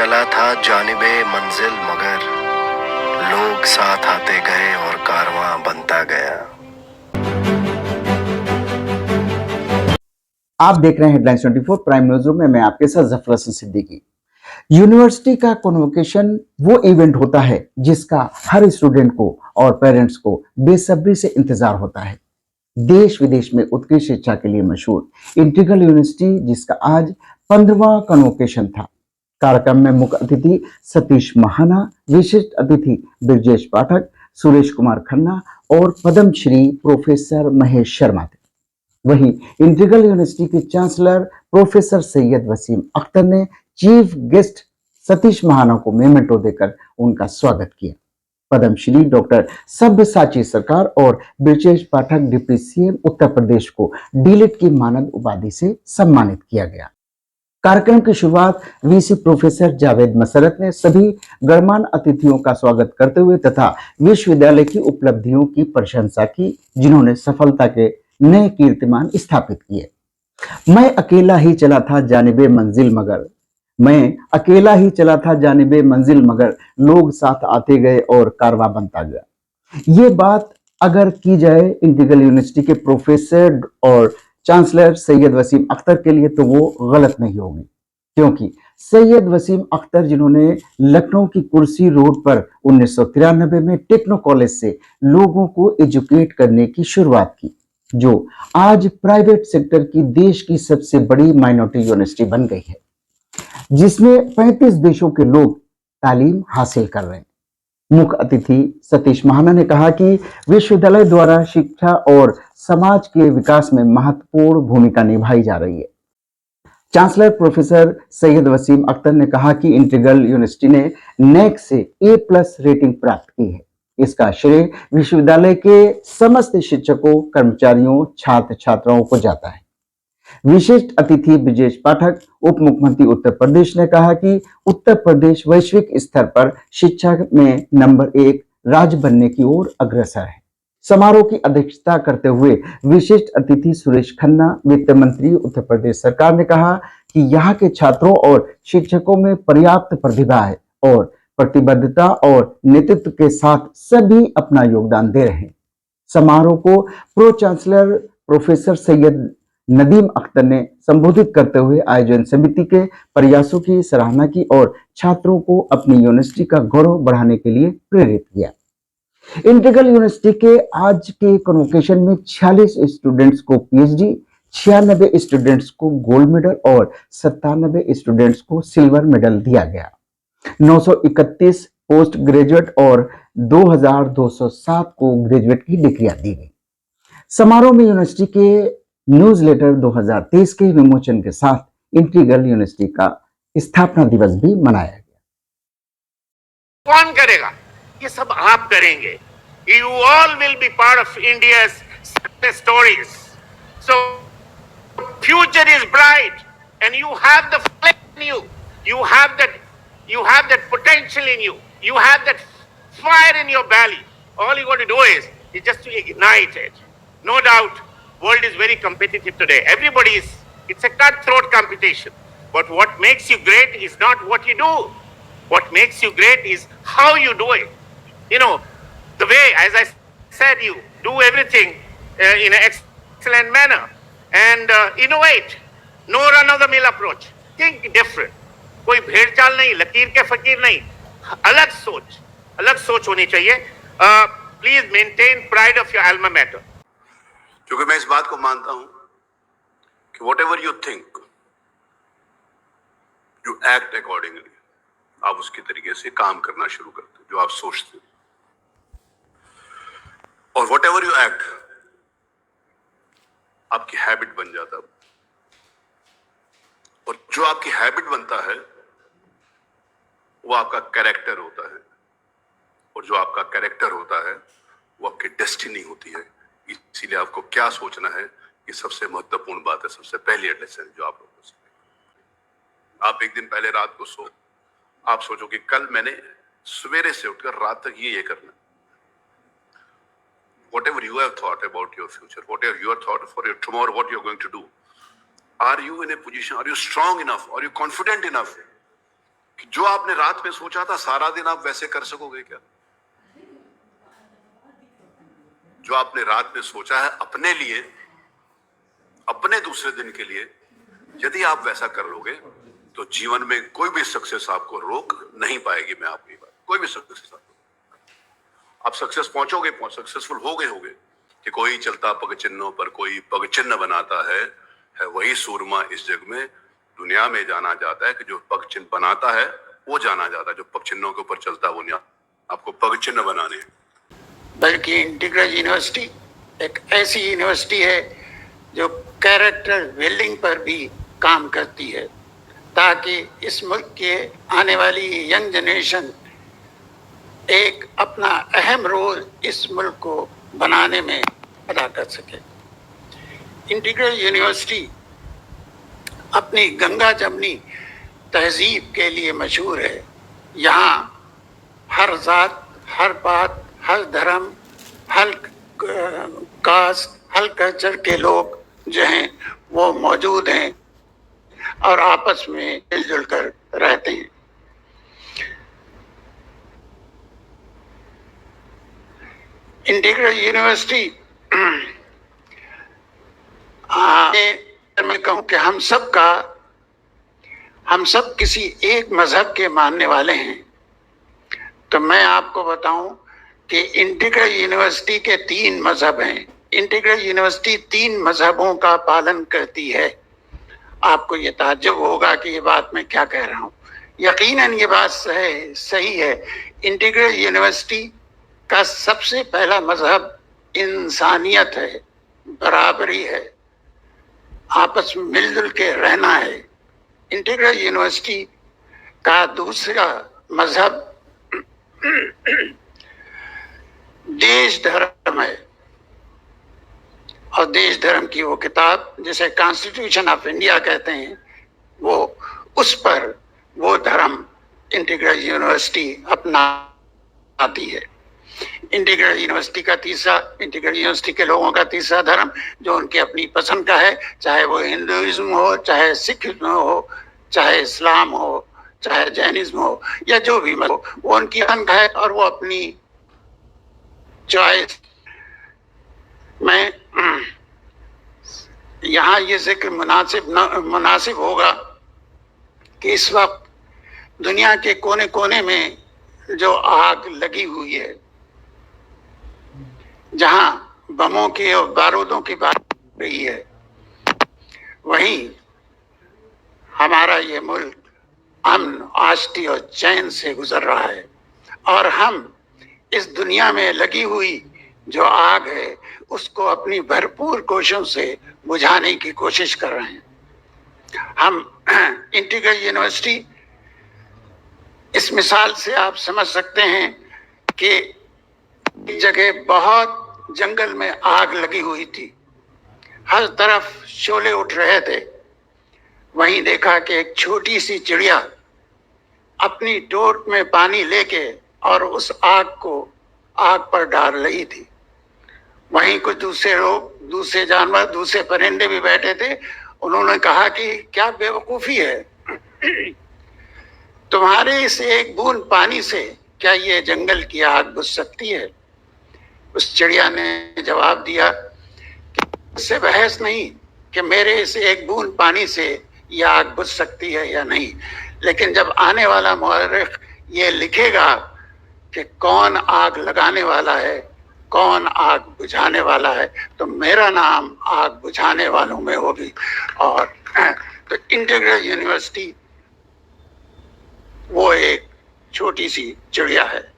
चला था जानिबे मंजिल मगर लोग साथ आते गए और कारवां बनता गया। आप देख रहे हैं हेडलाइंस 24 प्राइम न्यूज रूम में। मैं आपके साथ जफर हसन सिद्दीकी। यूनिवर्सिटी का कन्वोकेशन वो इवेंट होता है जिसका हर स्टूडेंट को और पेरेंट्स को बेसब्री से इंतजार होता है। देश विदेश में उत्कृष्ट शिक्षा के लिए मशहूर इंटीग्रल यूनिवर्सिटी जिसका आज 15वां कन्वोकेशन था। कार्यक्रम में मुख्य अतिथि सतीश महाना, विशिष्ट अतिथि ब्रजेश पाठक, सुरेश कुमार खन्ना और पद्मश्री प्रोफेसर महेश शर्मा थे। वहीं इंटीग्रल यूनिवर्सिटी के चांसलर प्रोफेसर सैयद वसीम अख्तर ने चीफ गेस्ट सतीश महाना को मेमेंटो देकर उनका स्वागत किया। पद्मश्री डॉक्टर सब्यसाची सरकार और ब्रजेश पाठक डिप्टी सीएम उत्तर प्रदेश को डीलिट की मानद उपाधि से सम्मानित किया गया। कार्यक्रम की शुरुआत वीसी प्रोफेसर जावेद मसरत ने सभी गणमान्य अतिथियों का स्वागत करते हुए तथा विश्वविद्यालय की उपलब्धियों की प्रशंसा की, जिन्होंने सफलता के नए कीर्तिमान स्थापित किए। मैं अकेला ही चला था जानिबे मंजिल मगर, मैं अकेला ही चला था जानिबे मंजिल मगर लोग साथ आते गए और कारवां बनता गया। ये बात अगर की जाए इंटीग्रल यूनिवर्सिटी के प्रोफेसर और चांसलर सैयद वसीम अख्तर के लिए तो वो गलत नहीं होगी, क्योंकि सैयद वसीम अख्तर जिन्होंने लखनऊ की कुर्सी रोड पर 1993 में टेक्नो कॉलेज से लोगों को एजुकेट करने की शुरुआत की, जो आज प्राइवेट सेक्टर की देश की सबसे बड़ी माइनॉरिटी यूनिवर्सिटी बन गई है, जिसमें 35 देशों के लोग तालीम हासिल कर रहे हैं। मुख्य अतिथि सतीश महाना ने कहा कि विश्वविद्यालय द्वारा शिक्षा और समाज के विकास में महत्वपूर्ण भूमिका निभाई जा रही है। चांसलर प्रोफेसर सैयद वसीम अख्तर ने कहा कि इंटीग्रल यूनिवर्सिटी ने नेक से A+ रेटिंग प्राप्त की है। इसका श्रेय विश्वविद्यालय के समस्त शिक्षकों, कर्मचारियों, छात्र छात्राओं को जाता है। विशिष्ट अतिथि ब्रजेश पाठक, उप मुख्यमंत्री उत्तर प्रदेश, ने कहा कि उत्तर प्रदेश वैश्विक स्तर पर शिक्षा में नंबर 1 राज्य बनने की ओर अग्रसर है। समारोह की अध्यक्षता करते हुए विशिष्ट अतिथि सुरेश खन्ना, वित्त मंत्री उत्तर प्रदेश सरकार, ने कहा कि यहाँ के छात्रों और शिक्षकों में पर्याप्त प्रतिभा है और प्रतिबद्धता और नेतृत्व के साथ सभी अपना योगदान दे रहे हैं। समारोह को pro chancellor professor Syed Nadeem Akhtar ने संबोधित करते हुए आयोजन समिति के प्रयासों की सराहना की और छात्रों को अपनी यूनिवर्सिटी का गौरव बढ़ाने के लिए प्रेरित किया। इंटीग्रल यूनिवर्सिटी के आज के कन्वोकेशन में 46 स्टूडेंट्स को PhD, 96 स्टूडेंट्स को गोल्ड मेडल और 97 स्टूडेंट्स को सिल्वर मेडल दिया गया। 931 पोस्ट ग्रेजुएट और 2207 को ग्रेजुएट की डिग्रियां दी गई। समारोह में यूनिवर्सिटी के न्यूज़लेटर 2023 के विमोचन के साथ इंटीग्रल यूनिवर्सिटी का स्थापना दिवस भी मनाया गया। कौन करेगा? ये सब आप करेंगे। You all will be part of India's success stories. So future is bright, and you have the flame in you. You have that potential in you. You have that fire in your belly. All you got to do is just to ignite it. No doubt, world is very competitive today. It's a cutthroat competition. But what makes you great is not what you do. What makes you great is how you do it. You know, the way, as I said, you do everything in an excellent manner and innovate. No run-of-the-mill approach. Think different. कोई भेड़ चाल नहीं, लकीर के फकीर नहीं, अलग सोच होनी चाहिए. Please maintain pride of your alma mater. क्योंकि मैं इस बात को मानता हूं कि whatever you think, you act accordingly. आप उसके तरीके से काम करना शुरू करते हो जो आप सोचते हो, और whatever you act आपकी हैबिट बन जाता है, और जो आपकी हैबिट बनता है वो आपका कैरेक्टर होता है, और जो आपका कैरेक्टर होता है वो आपकी डेस्टिनी होती है. इसीलिए आपको क्या सोचना है ये सबसे महत्वपूर्ण बात है, सबसे पहली लेसन जो आप लोगों से. आप एक दिन पहले रात को आप सोचो कि कल मैंने सवेरे से उठकर रात तक ये करना. Whatever you have thought about your future, whatever you have thought for your tomorrow, what you're going to do, are you in a position, are you strong enough, are you confident enough कि जो जो आपने रात में सोचा था सारा दिन आप वैसे कर सकोगे क्या? जो आपने रात में सोचा है अपने लिए, अपने दूसरे दिन के लिए, यदि आप वैसा कर लोगे तो जीवन में कोई भी सक्सेस आपको रोक नहीं पाएगी। मैं आपकी बात, कोई भी सक्सेस आप सक्सेस पहुंचोगे, सक्सेसफुल होगे कि कोई चलता पग चिन्हों पर कोई पग चिन्ह बनाता है वही सूरमा इस जग में दुनिया में जाना जाता है। कि जो पग चिन्ह बनाता है वो जाना जाता है, जो पग चिन्हों के ऊपर चलता है वो नहीं। आपको पग चिन्ह बनाने हैं। बल्कि इंटीग्रल यूनिवर्सिटी एक ऐसी यूनिवर्सिटी है जो कैरेक्टर बिल्डिंग पर भी काम करती है, ताकि इस मुल्क के आने वाली यंग जनरेशन एक अपना अहम रोल इस मुल्क को बनाने में अदा कर सके। इंटीग्रल यूनिवर्सिटी अपनी गंगा जमनी तहजीब के लिए मशहूर है। यहाँ हर ज़ात, हर बात, हर धर्म, हर कास्ट, हर कल्चर के लोग जो हैं वो मौजूद हैं और आपस में मिलजुल कर रहते हैं। इंटीग्रल यूनिवर्सिटी मैं कहूँ कि हम सब किसी एक मजहब के मानने वाले हैं, तो मैं आपको बताऊं कि इंटीग्रल यूनिवर्सिटी के 3 मजहब हैं। इंटीग्रल यूनिवर्सिटी 3 मजहबों का पालन करती है। आपको ये ताज्जुब होगा कि ये बात मैं क्या कह रहा हूँ। यकीनन ये बात सही है। इंटीग्रल यूनिवर्सिटी का सबसे पहला मजहब इंसानियत है, बराबरी है, आपस में मिलजुल के रहना है। इंटीग्रल यूनिवर्सिटी का दूसरा मजहब देश धर्म है, और देश धर्म की वो किताब जिसे कॉन्स्टिट्यूशन ऑफ इंडिया कहते हैं, वो उस पर वो धर्म इंटीग्रल यूनिवर्सिटी अपनाती है। इंटीग्रल यूनिवर्सिटी के लोगों का तीसरा धर्म जो उनकी अपनी पसंद का है, चाहे वो हिंदुइज्म हो, चाहे सिखिज्म हो, चाहे इस्लाम हो, चाहे जैनिज्म हो, या जो भी मत हो, वो उनकी पसंद का है और वो अपनी चॉइस। मैं यहाँ ये जिक्र मुनासिब होगा कि इस वक्त दुनिया के कोने कोने में जो आग लगी हुई है, जहाँ बमों की और बारूदों की बात हो रही है, वहीं हमारा ये मुल्क अमन, आष्टी और चैन से गुजर रहा है, और हम इस दुनिया में लगी हुई जो आग है उसको अपनी भरपूर कोशिशों से बुझाने की कोशिश कर रहे हैं। हम इंटीग्रल यूनिवर्सिटी, इस मिसाल से आप समझ सकते हैं कि एक जगह बहुत जंगल में आग लगी हुई थी, हर तरफ शोले उठ रहे थे। वहीं देखा कि एक छोटी सी चिड़िया अपनी टोट में पानी लेके और उस आग पर डाल रही थी। वहीं कुछ दूसरे लोग, दूसरे जानवर, दूसरे परिंदे भी बैठे थे। उन्होंने कहा कि क्या बेवकूफ़ी है, तुम्हारे इस एक बूंद पानी से क्या ये जंगल की आग बुझ सकती है? उस चिड़िया ने जवाब दिया कि इससे बहस नहीं कि मेरे इस एक बूंद पानी से यह आग बुझ सकती है या नहीं, लेकिन जब आने वाला मौरख ये लिखेगा कि कौन आग लगाने वाला है, कौन आग बुझाने वाला है, तो मेरा नाम आग बुझाने वालों में होगी। और तो इंटीग्रल यूनिवर्सिटी वो एक छोटी सी चिड़िया है।